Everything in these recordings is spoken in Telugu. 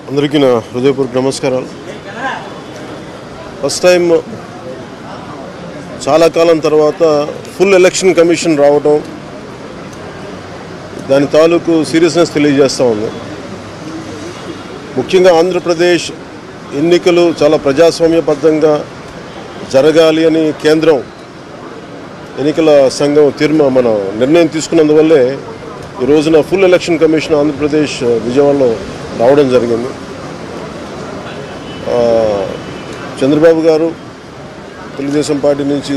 అందరికీ నా హృదయపూర్వక నమస్కారాలు. ఫస్ట్ టైం చాలా కాలం తర్వాత ఫుల్ ఎలక్షన్ కమిషన్ రావడం దాని తాలూకు సీరియస్నెస్ తెలియజేస్తూ ఉంది. ముఖ్యంగా ఆంధ్రప్రదేశ్ ఎన్నికలు చాలా ప్రజాస్వామ్యబద్ధంగా జరగాలి అని కేంద్రం ఎన్నికల సంఘం మన నిర్ణయం తీసుకున్నందువల్లే ఈ రోజున ఫుల్ ఎలక్షన్ కమిషన్ ఆంధ్రప్రదేశ్ విజయవాడలో రావడం జరిగింది. చంద్రబాబు గారు తెలుగుదేశం పార్టీ నుంచి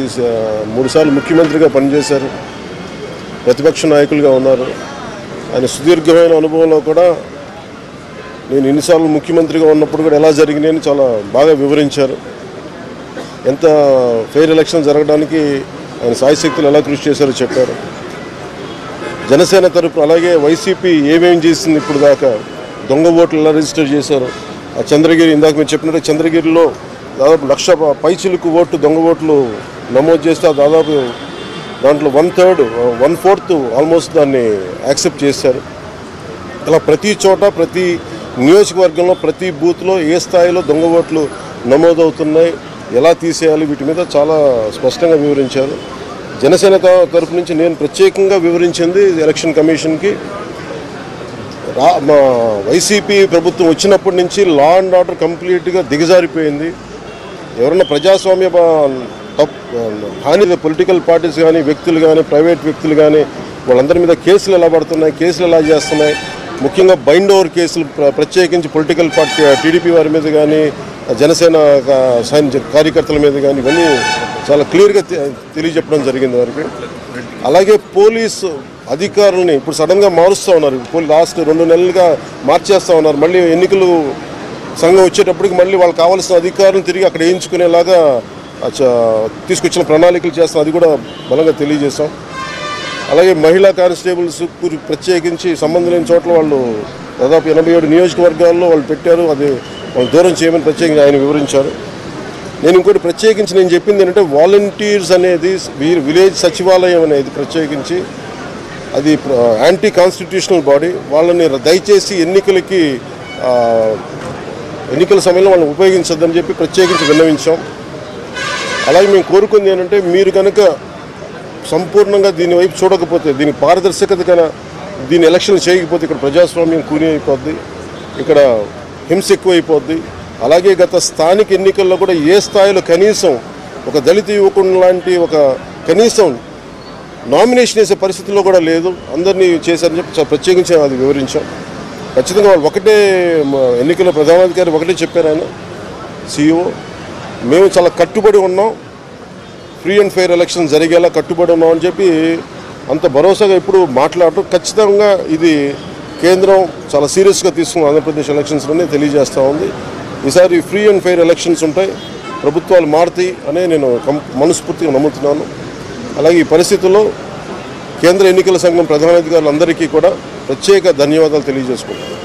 3 సార్లు ముఖ్యమంత్రిగా పనిచేశారు, ప్రతిపక్ష నాయకులుగా ఉన్నారు. ఆయన సుదీర్ఘమైన అనుభవంలో కూడా నేను ఎన్నిసార్లు ముఖ్యమంత్రిగా ఉన్నప్పుడు కూడా ఎలా జరిగినాయని చాలా బాగా వివరించారు. ఎంత ఫెయిర్ ఎలక్షన్ జరగడానికి ఆయన సాయశక్తులు ఎలా కృషి చేశారో చెప్పారు. జనసేన తరపు అలాగే వైసీపీ ఏమేమి చేసింది ఇప్పుడు దాకా, దొంగ ఓట్లు ఎలా రిజిస్టర్ చేశారు, ఆ చంద్రగిరి ఇందాక మీరు చెప్పినట్టు చంద్రగిరిలో దాదాపు 1,00,000 పైచిలకు ఓట్లు దొంగ ఓట్లు నమోదు చేస్తే దాదాపు దాంట్లో 1/4 ఆల్మోస్ట్ దాన్ని యాక్సెప్ట్ చేశారు. అలా ప్రతి చోట ప్రతి నియోజకవర్గంలో ప్రతి బూత్లో ఏ స్థాయిలో దొంగ ఓట్లు నమోదవుతున్నాయి, ఎలా తీసేయాలి, వీటి మీద చాలా స్పష్టంగా వివరించారు. జనసేన తరపు నుంచి నేను ప్రత్యేకంగా వివరించింది ఎలక్షన్ కమిషన్కి, మా వైసీపీ ప్రభుత్వం వచ్చినప్పటి నుంచి లా అండ్ ఆర్డర్ కంప్లీట్గా దిగజారిపోయింది. ఎవరైనా ప్రజాస్వామ్య హాని పొలిటికల్ పార్టీస్ కానీ వ్యక్తులు కానీ ప్రైవేట్ వ్యక్తులు కానీ వాళ్ళందరి మీద కేసులు ఎలా పడుతున్నాయి, కేసులు ఎలా చేస్తున్నాయి, ముఖ్యంగా బైండ్ ఓవర్ కేసులు ప్రత్యేకించి పొలిటికల్ పార్టీ టీడీపీ వారి మీద కానీ జనసేన కార్యకర్తల మీద కానీ ఇవన్నీ చాలా క్లియర్గా తెలియజెప్పడం జరిగింది వారికి. అలాగే పోలీసు అధికారులని ఇప్పుడు సడన్గా మారుస్తూ ఉన్నారు. లాస్ట్ 2 నెలలుగా మార్చేస్తూ ఉన్నారు. మళ్ళీ ఎన్నికలు సంఘం వచ్చేటప్పటికి మళ్ళీ వాళ్ళకి కావాల్సిన అధికారులను తిరిగి అక్కడ వేయించుకునేలాగా తీసుకొచ్చిన ప్రణాళికలు చేస్తాం, అది కూడా బలంగా తెలియజేస్తాం. అలాగే మహిళా కానిస్టేబుల్స్ ప్రత్యేకించి సంబంధం లేని చోట్ల వాళ్ళు దాదాపు 87 నియోజకవర్గాల్లో వాళ్ళు పెట్టారు, అది వాళ్ళు దూరం చేయమని ప్రత్యేకంగా ఆయన వివరించారు. నేను ఇంకోటి ప్రత్యేకించి నేను చెప్పింది ఏంటంటే వాలంటీర్స్ అనేది విలేజ్ సచివాలయం అనేది ప్రత్యేకించి అది యాంటీ కాన్స్టిట్యూషనల్ బాడీ, వాళ్ళని దయచేసి ఎన్నికల సమయంలో వాళ్ళని ఉపయోగించద్దని చెప్పి ప్రత్యేకించి విన్నవించాం. అలాగే మేము కోరుకుంది ఏంటంటే మీరు కనుక సంపూర్ణంగా దీని వైపు చూడకపోతే, దీని పారదర్శకత కన్నా దీని ఎలక్షన్ చేయకపోతే ఇక్కడ ప్రజాస్వామ్యం కూని అయిపోద్ది, ఇక్కడ హింస ఎక్కువైపోద్ది. అలాగే గత స్థానిక ఎన్నికల్లో కూడా ఏ స్థాయిలో కనీసం ఒక దళిత యువకుడు లాంటి ఒక కనీసం నామినేషన్ వేసే పరిస్థితుల్లో కూడా లేదు, అందరినీ చేశారని చెప్పి ప్రత్యేకించి అది వివరించాం. ఖచ్చితంగా వాళ్ళు ఒకటే ఎన్నికల ప్రధానాధికారి ఒకటే చెప్పారు ఆయన CEO, మేము చాలా కట్టుబడి ఉన్నాం, ఫ్రీ అండ్ ఫెయిర్ ఎలక్షన్ జరిగేలా కట్టుబడి ఉన్నాం అని చెప్పి అంత భరోసాగా ఇప్పుడు మాట్లాడటం ఖచ్చితంగా ఇది కేంద్రం చాలా సీరియస్గా తీసుకున్న ఆంధ్రప్రదేశ్ ఎలక్షన్స్లోనే తెలియజేస్తూ ఉంది. ఈసారి ఫ్రీ అండ్ ఫెయిర్ ఎలక్షన్స్ ఉంటాయి, ప్రభుత్వాలు మారుతాయి అనే నేను మనస్ఫూర్తిగా నమ్ముతున్నాను. అలాగే ఈ పరిస్థితుల్లో కేంద్ర ఎన్నికల సంఘం ప్రధానాధికారులందరికీ కూడా ప్రత్యేక ధన్యవాదాలు తెలియజేసుకుంటున్నాను.